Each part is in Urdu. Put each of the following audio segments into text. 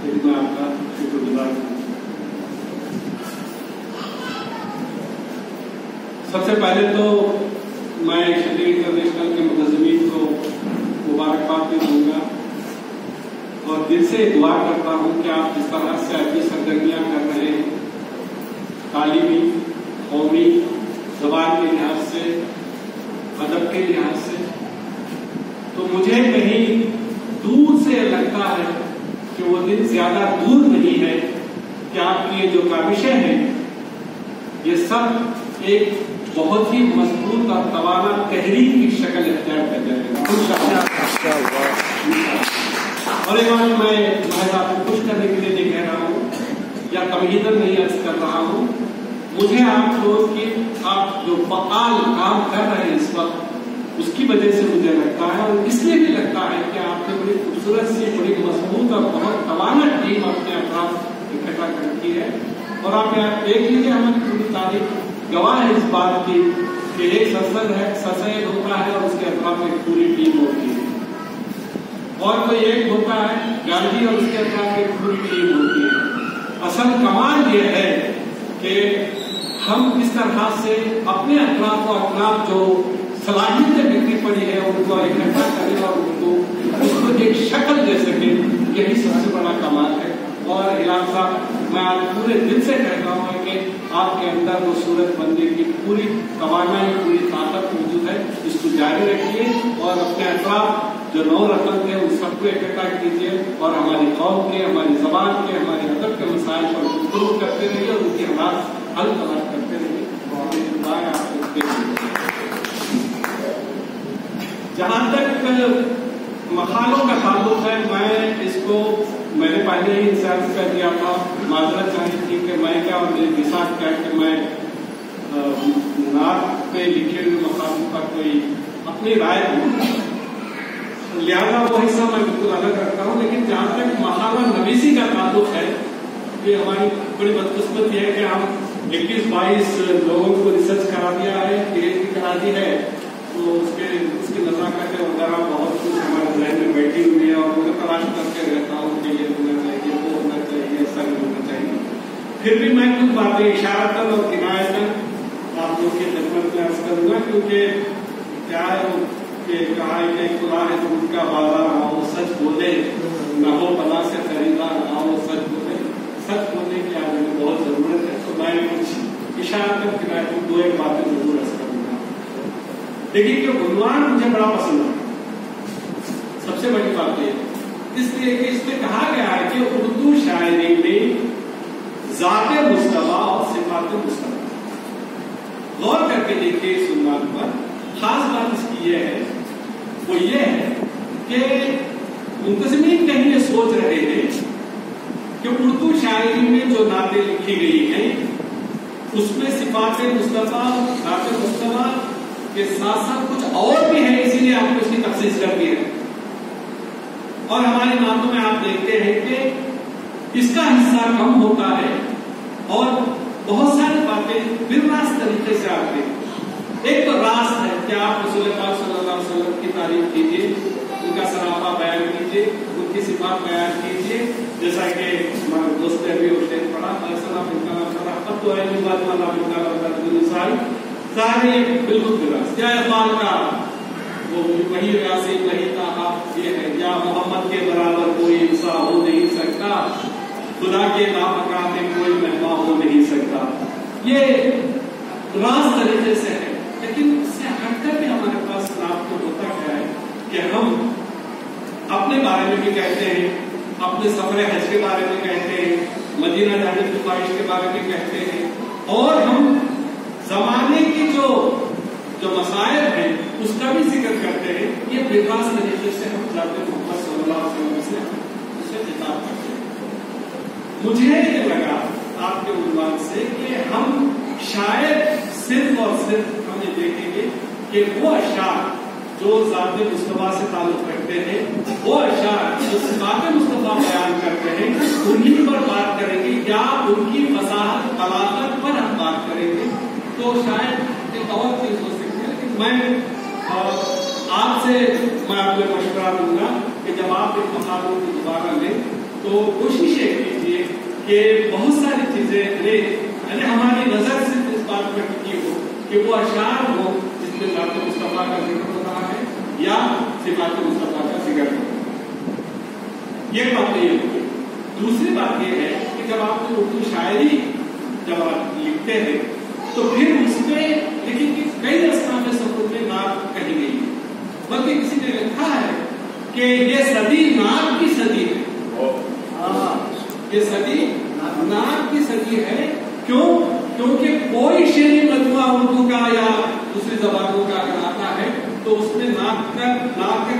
لیکن میں آپ کا شکر گزار ہوں۔ سب سے پہلے تو میں شبیر انٹرنیشنل کے منتظمین کو مبارکباد دوں گا اور دل سے دعا کرتا ہوں کہ آپ جس طرح سے اپنی سرگرمیاں کر رہے ہیں، تعلیمی، قومی، زبان کے لحاظ سے، ادب کے لحاظ سے، تو مجھے کہیں دور سے لگتا ہے کہ وہ دن زیادہ دور نہیں ہے کہ آپ کی جو کاوشیں ہیں یہ سب ایک بہت ہی مضبوط اور توانا تحریک کی شکل اختیار کر جائے گا۔ اور ایک بات میں محض آپ کو خوش کرنے کے لیے نہیں کہہ رہا ہوں یا تمہیداً نہیں عرض کر رہا ہوں، مجھے آپ لوگ کی آپ جو فعال کام کر رہے ہیں اس وقت، اس کی وجہ سے مجھے لگتا ہے اور اس لیے بھی لگتا ہے کہ آپ نے بڑی خوبصورت سی، بڑی مضبوط اور بہت توانا ٹیم اپنے اطراف اکٹھا کر کی ہے۔ اور آپ دیکھ لیجیے، ہماری پوری تاریخ گواہ ہے اس بات کی کہ ایک سرسید ہوتا ہے اور اس کے اطراف ایک پوری ٹیم ہوتی ہے، اور کوئی ایک ہوتا ہے گاندھی اور اس کے اطراف ایک پوری ٹیم ہوتی ہے۔ اصل کمال یہ ہے کہ ہم کس طرح سے اپنے اطراف و اطراف جو صلاحیتیں بکھری پڑی ہے ان کو اکٹھا کریں اور اس کو ایک شکل دے سکیں، یہی سب سے بڑا کمال ہے۔ اور اعلان صاحب، میں آج پورے دل سے کہتا ہوں کہ آپ کے اندر وہ صورت بننے کی پوری توانائی، پوری طاقت موجود ہے، اس کو جاری رکھیے اور اپنے اطراف جو نو رقم تھے ان سب کو اکٹھا کیجیے اور ہماری قوم کے، ہماری زبان کے، ہمارے ادب کے مسائل پر گفتگو کرتے رہیے اور ان کے حالات حل تلاش کرتے رہیے۔ جہاں تک مقالوں کا تعلق ہے، میں نے پہلے ہی انسان کر دیا تھا، معذرت چاہیے تھی کہ میں کیا اور میری مثال کیا کہ میں نعت پہ لکھے ہوئے مقالوں پر کوئی اپنی رائے دوں، لہٰذا وہ حصہ میں بالکل الگ رکھتا ہوں۔ لیکن جہاں تک مقالہ نویسی کا تعلق ہے، یہ ہماری بڑی بدقسمتی ہے کہ ہم 21-22 لوگوں کو ریسرچ کرا دیا ہے، پی ایچ ڈی کرا دی ہے، تو اس کی نزاکت وغیرہ بہت کچھ ہمارے ذہن میں بیٹھی ہوئی ہے اور میں تلاش کرتے رہتا ہوں کہ یہ ہونا چاہیے، وہ ہونا چاہیے، ایسا نہیں ہونا چاہیے۔ پھر بھی میں کچھ باتیں اشارتاً اور کنایتاً آپ لوگ کی خدمت میں عرض کروں گا، کیونکہ کیا ہے کہ کہا ہے کہ خدا ہے تو ان کا بازار آؤ سچ بولے، نہ ہو بلا سے خریدار آؤ سچ بولے۔ سچ بولنے کی آج ہمیں بہت ضرورت ہے، تو میں کچھ اشارتاً کنایتاً دو ایک باتیں ضرور عرض کروں گا۔ دیکھیے کہ عنوان مجھے بڑا پسند ہے، سب سے بڑی بات یہ اس لیے کہ اس میں کہا گیا ہے کہ اردو شاعری میں ذات مصطفیٰ اور صفات مصطفیٰ، غور کر کے دیکھیے اس عنوان پر۔ خاص بات اس کی یہ ہے، وہ یہ ہے کہ منتظمین کہیں یہ سوچ رہے ہیں کہ اردو شاعری میں جو نعتیں لکھی گئی ہیں اس میں صفات مصطفیٰ، ذات مصطفیٰ کے ساتھ ساتھ کچھ اور بھی ہے، اسی لیے آپ نے اس کی تخصیص کر دی ہے۔ اور ہماری نعتوں میں آپ دیکھتے ہیں کہ اس کا حصہ کم ہوتا ہے اور بہت ساری باتیں بالراست طریقے سے آتی ہیں۔ ایک تو راست ہے کہ آپ رسول پاک صلی اللہ علیہ وسلم کی تعریف کیجیے، ان کا سراپا بیان کیجیے، ان کی صفات بیان کیجیے، جیسا کہ ہمارے دوست نے بھی شعر پڑھا، سارے بالکل درست، یا اقبال کا وہ وہی ریاسی وہی تھا، یہ ہے یا محمد کے برابر کوئی انسان ہو نہیں سکتا، خدا کے نامکان میں کوئی مہمان ہو نہیں سکتا۔ یہ راست طریقے سے ہے، لیکن اس سے ہٹ کر بھی ہمارے پاس رات کو ہوتا کیا ہے کہ ہم اپنے بارے میں بھی کہتے ہیں، اپنے سفر حج کے بارے میں کہتے ہیں، مدینہ جانے کی خواہش کے بارے میں کہتے ہیں، اور ہم زمانے کی جو مسائل ہیں اس کا بھی ذکر کرتے ہیں۔ یہ بےخاص طریقے سے ہم ذات محمد صلی اللہ علیہ وسلم سے اسے خطاب کرتے ہیں۔ مجھے یہ لگا آپ کے عنوان سے کہ ہم شاید صرف اور صرف ہم یہ دیکھیں گے کہ وہ اشعار جو ذات مصطفیٰ سے تعلق رکھتے ہیں، وہ اشعار جو صفات مصطفیٰ بیان کرتے ہیں، انہیں پر بات کریں گے یا ان کی فصاحت بلاغت پر ہم بات کریں گے، تو شاید ایک اور چیز ہو سکتی ہے۔ لیکن میں آپ سے میں آپ کو مشورہ دوں گا کہ جب آپ ان مقالوں کو دوبارہ لیں تو تو کوشش یہ کیجیے کہ بہت ساری چیزیں یعنی ہماری نظر صرف اس بات پر ٹکی ہو کہ وہ اشعار ہو جس میں ذات مصطفیٰ کا ذکر ہو رہا ہے یا صفات مصطفیٰ کا ذکر ہو رہا ہے. یہ بات یہ ہوگی. دوسری بات یہ ہے کہ جب آپ کو اردو شاعری جب آپ لکھتے ہیں تو پھر اس میں لیکن کئی اصناف سکوت میں نعت کہی گئی ہے، بلکہ کسی نے لکھا ہے کہ یہ صدی نعت کی صدی ہے. یہ صدی نعت کی صدی ہے. کیوں؟ کیونکہ کوئی شعری مجموعہ اردو کا یا دوسری زبانوں کا اگر آتا ہے تو اس میں نعت کا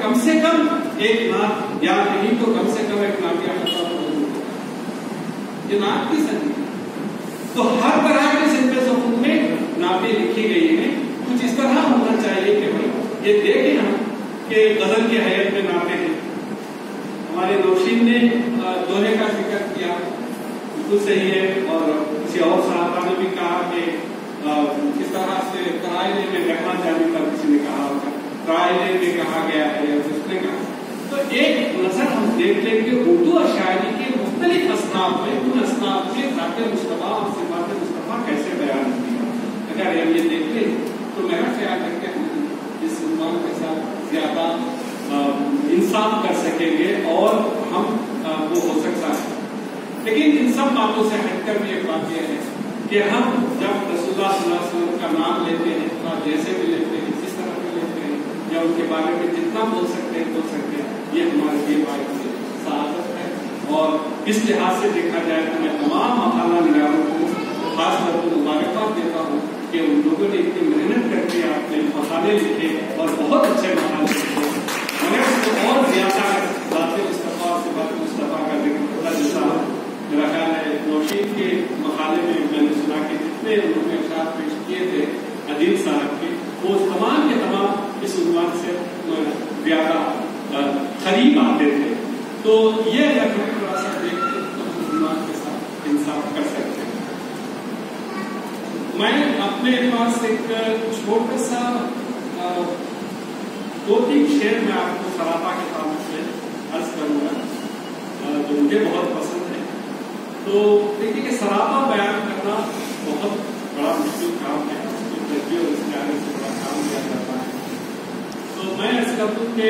کم سے کم ایک نعت یا نہیں تو کم سے کم ایک نعت یا یہ نعت کی صدی ہے. تو ہر طرح کے صنف سکون میں نعتیں لکھی گئی ہیں. کچھ اس طرح ہونا چاہیے کہ بھائی یہ دیکھیں ہم کہ غزل کی حیت میں نعتیں ہیں. ہمارے نوشین نے دوہے کا ذکر کیا، بالکل صحیح ہے. اور کسی اور صحابہ نے بھی کہا کہ کس طرح سے قرائنے میں رحمان جانی پر کسی نے کہا ہوگا، قرائنے میں کہا گیا ہے اس نے کہا. تو ایک نظر ہم دیکھ لیں کہ اردو اور شاعری کے مختلف اصناف میں ان اصناف کے ذات مصطفیٰ اور صفات مصطفیٰ کیسے بیان ہوتی ہے. اگر ہم یہ دیکھ لیں تو میرا خیال ہے کہ ہم اس عنوان کے ساتھ زیادہ انصاف کر سکیں گے اور ہم وہ ہو سکتا ہے. لیکن ان سب باتوں سے ہٹ کر بھی ایک بات یہ ہے کہ ہم جب رسول اللہ صلی اللہ علیہ وسلم کا نام لیتے ہیں تو جیسے بھی لیتے ہیں جس طرح بھی لیتے ہیں یا ان کے بارے میں جتنا بول سکتے ہیں یہ ہمارے لیے باعث سعادت ہے. اور اس لحاظ سے دیکھا جائے تو میں تمام مقالہ نگاروں کو خاص طور پر مبارکباد دیتا ہوں کہ ان لوگوں نے اتنی محنت کر کے آپ نے مقالے لکھے اور بہت اچھے مقالے لکھے. مگر اس کو اور زیادہ ذات مصطفیٰ اور صفات مصطفیٰ کا ذکر ہوتا جیسا میرا خیال ہے نوشین کے مقالے میں نے سنا کہ جتنے انہوں نے اشعار پیش کیے تھے عدیل صاحب کے وہ تمام کے تمام اس عنوان سے زیادہ قریب آتے تھے. تو یہ اگر ہم تھوڑا سا دیکھتے تو اس عنوان کے ساتھ انصاف کر سکتے ہیں. میں اپنے پاس ایک چھوٹا سا 2-3 شعر میں آپ کو سراپا کے تعلق سے عرض کروں گا جو مجھے بہت پسند ہے. تو دیکھیے کہ سراپا بیان کرنا بہت بڑا مشکل کام ہے، اس کو تربیت اور استعارے سے بڑا کام کیا جاتا ہے. تو میں عرض کر دوں کہ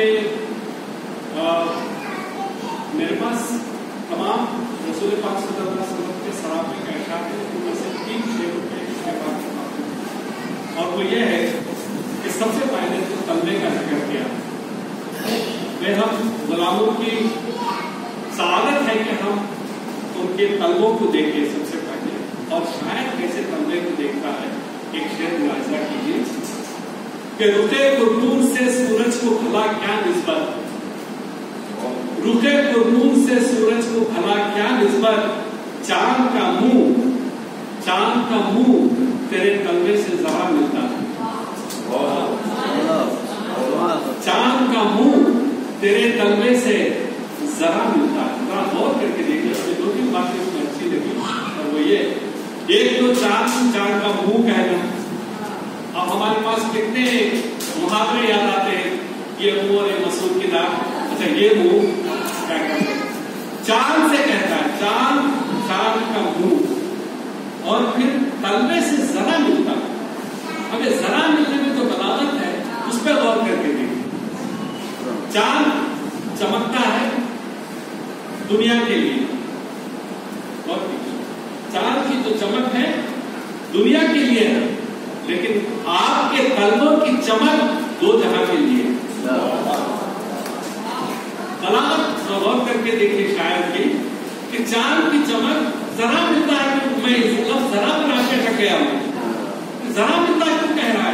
میرے پاس تمام رسول پاک صلی اللہ علیہ وسلم کے سراپے کا اشعار ہے، ان میں سے 3 شعروں پہ اس کے بعد اور وہ یہ ہے کہ سب سے پہلے تو طلبے کا ذکر کیا. میں ہم غلاموں کی سعادت ہے کہ ہم ان کے طلبوں کو دیکھیں سب سے پہلے، اور شاید کیسے طلبے کو دیکھتا ہے. ایک شعر ملاحظہ کیجیے کہ رخے پرنور سے سورج کو بھلا کیا نسبت، رخے پرنور سے سورج کو بھلا کیا نسبت، چاند کا منہ تیرے طلبے سے ذرا ملتا ہے. چاند کا منہ تیرے طلبے سے ذرا ملتا ہے. ذرا غور کر کے دیکھیے. 2-3 باتیں اس میں اچھی لگی اور وہ یہ ایک تو چاند کا منہ کہنا. اب ہمارے پاس کتنے محاورے یاد آتے ہیں، یہ منہ اور یہ مسعود کی داغ. اچھا یہ منہ کیا کرتا ہے؟ چاند سے کہتا ہے، چاند کا منہ. اور پھر طلبے سے ذرا ملتا ہے. اب یہ ذرا ملنے میں تو بلاغت ہے، اس پہ غور کر کے دیکھیں. چاند چمکتا ہے دنیا کے لیے، اور چاند کی جو چمک ہے دنیا کے لیے ہے، لیکن آپ کے قلبوں کی چمک 2 جہاں کے لیے. بلاغت غور کر کے دیکھیے شاید کی کہ چاند کی چمک ذرا ملتا ہے. میں لفظ ذرا بنا کے رکھ گیا ہوں. ذرا ملتا کیوں کہہ رہا ہے؟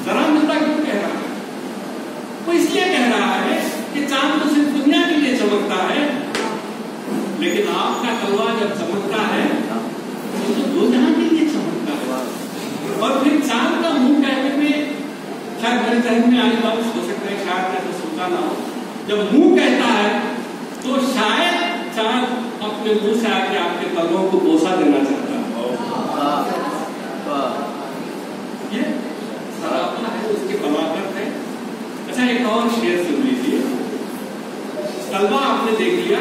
ذرا ملتا کیوں کہہ رہا ہے؟ وہ اس لیے کہہ رہا ہے کہ چاند تو صرف دنیا کے لیے چمکتا ہے، لیکن آپ کا کلوا جب چمکتا ہے تو 2 جہاں کے لیے چمکتا ہے. اور پھر چاند کا منہ کہنے میں شاید میرے ذہن میں آنے والا ہو سکتا ہے، شاید میں تو سنتا نہ ہو. جب منہ کہتا ہے تو شاید چاند اپنے منہ سے آ کے آپ کے قلبوں کو بوسہ دینا چاہتا ہے. یہ سراپا ہے، اس کی بلاغت ہے. اچھا ایک اور شعر سن لیجیے. طلبہ آپ نے دیکھ لیا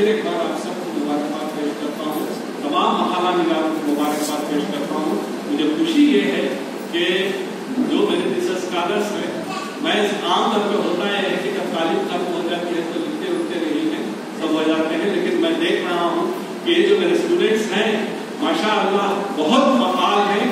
پھر ایک بار آپ سب کو مبارکباد پیش کرتا ہوں، تمام محلہ نگاروں کو مبارکباد پیش کرتا ہوں۔ مجھے خوشی یہ ہے کہ جو میرے جیسے اسکالرس ہیں، میں عام طور پہ ہوتا ہے کہ جب تعلیم ختم ہو جاتی ہے تو لکھتے اٹھتے نہیں ہیں، سب ہو جاتے ہیں، لیکن میں دیکھ رہا ہوں کہ یہ جو میرے اسٹوڈینٹس ہیں ماشاء اللہ بہت فعال ہیں،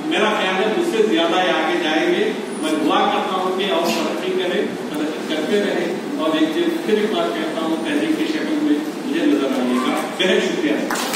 میرا خیال ہے مجھ سے زیادہ آگے جائیں گے۔ میں دعا کرتا ہوں کہ اور ترقی کریں، ترقی کرتے رہیں، اور ایک چیز پھر ایک بار کہتا ہوں تحریک کی شکل میں مجھے نظر آئیے گا۔ بہت شکریہ۔